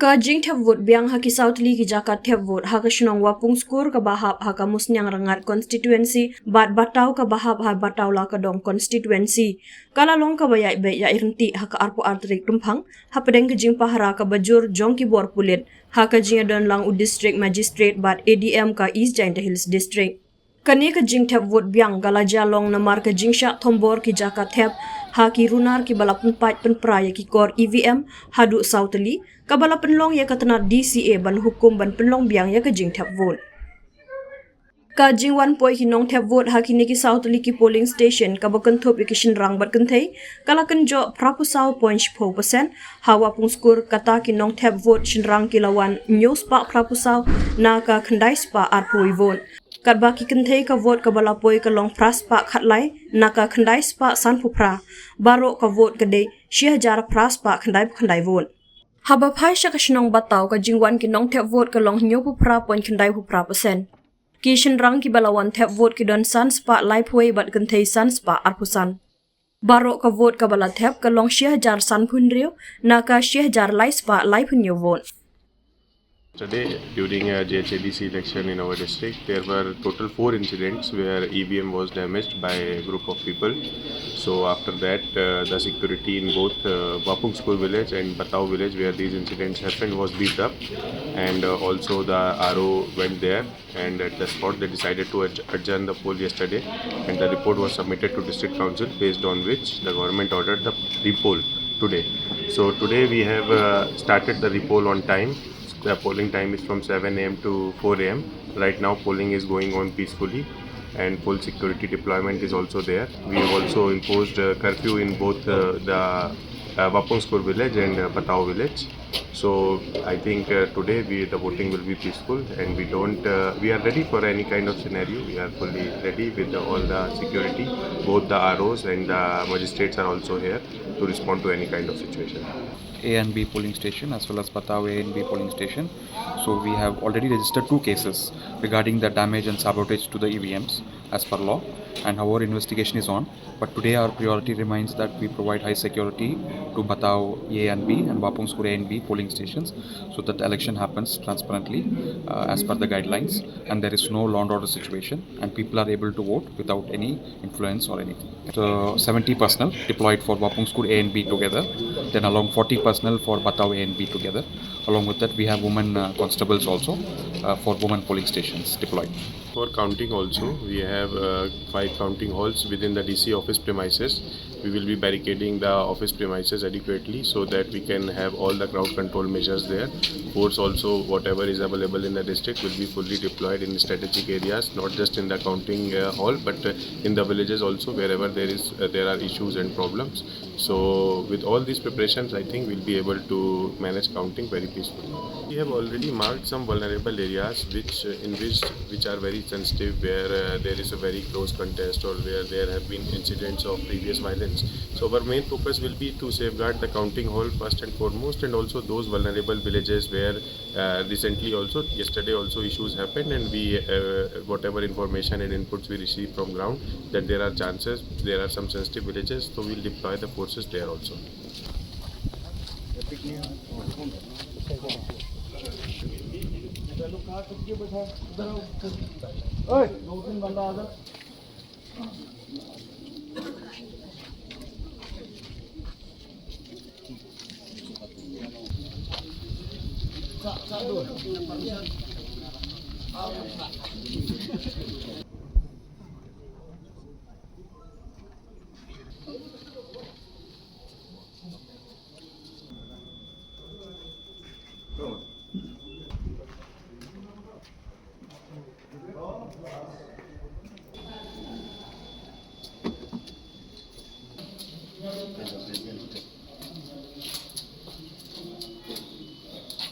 Ka jingthep vote biang haki Southli ki jaka thep vote haka shnong Wapungskur ka bahap haka musnyang rangat constituency bat Bataw ka bahap ha Bataw la ka dong constituency kala long ka bayai be ya irnti haka arpu artrik tumphang ha pedeng ka jing pahara ka bajur jong ki bor pulit haka jinga don lang u district magistrate bat ADM ka East Jainta Hills district kani ka jingthep vote biang gala jalong namar ka jingsha thombor ki jaka thep ha ki runar ki balapun pat pen praya ki kor EVM haduh Southli ka balapun long ya katana DCA ban hukum ban penlong biang ya ka jingthep vote ka jingwan poi ki nong thep vote ha ki ni ki Southli ki polling station ka bakan thop ki shinrang bat kan thei kala kan jo prapusaw 0.4% ha Wapungskur kata ki nong thep vote shinrang ki lawan news pa prapusaw na ka khandai spa arpoi vote Kadba ki kenthei ka vote ka balapoi ka long pras pa khatlai naka khandai spa san phupra baro ka vote ka de 6000 pras pa khandai vote haba phai sha ka shnong Bataw ka jingwan ki nong thep vote ka long nyo phupra point khandai phupra percent ki shinrang ki balawan thep vote ki don san spa lai phoi bat kenthei san spa arpusan baro ka vote ka bala thep ka long 6000 san phun rio naka 6000 lai spa lai phun yo vote Today, during a JHADC election in our district, there were total 4 incidents where EVM was damaged by a group of people. So after that, the security in both Wapungskur village and Bataw village where these incidents happened was beefed up, and also the RO went there, and at the spot they decided to adjourn the poll yesterday, and the report was submitted to district council, based on which the government ordered the repoll today. So today we have started the repoll on time. The polling time is from 7 a.m. to 4 a.m. Right now polling is going on peacefully, and full security deployment is also there. We have also imposed curfew in both the Wapungskur village and Bataw village. So I think today the voting will be peaceful, and we are ready for any kind of scenario. We are fully ready with all the security. Both the ROs and the magistrates are also here to respond to any kind of situation. A and B polling station as well as Bataw A and B polling station. So we have already registered 2 cases regarding the damage and sabotage to the EVMs as per law, and our investigation is on. But today our priority remains that we provide high security to Bataw A and B and Wapungskur A and B polling stations, so that the election happens transparently as per the guidelines, and there is no law and order situation, and people are able to vote without any influence or anything. So 70 personnel deployed for Wapungskur A and B together, then along 40 personnel for Bataw A and B together. Along with that, we have women constables also for women polling stations deployed. For counting also, we have 5 counting halls within the DC office premises. We will be barricading the office premises adequately so that we can have all the crowd control measures there. Force also, whatever is available in the district, will be fully deployed in strategic areas, not just in the counting hall, but in the villages also, wherever there are issues and problems. So with all these preparations, I think we'll be able to manage counting very peacefully. We have already marked some vulnerable areas which are very sensitive, where there is a very close contest or where there have been incidents of previous violence. So our main focus will be to safeguard the counting hall first and foremost, and also those vulnerable villages where yesterday also issues happened, and we whatever information and inputs we receive from ground, that there are some sensitive villages, so we'll deploy the forces there also.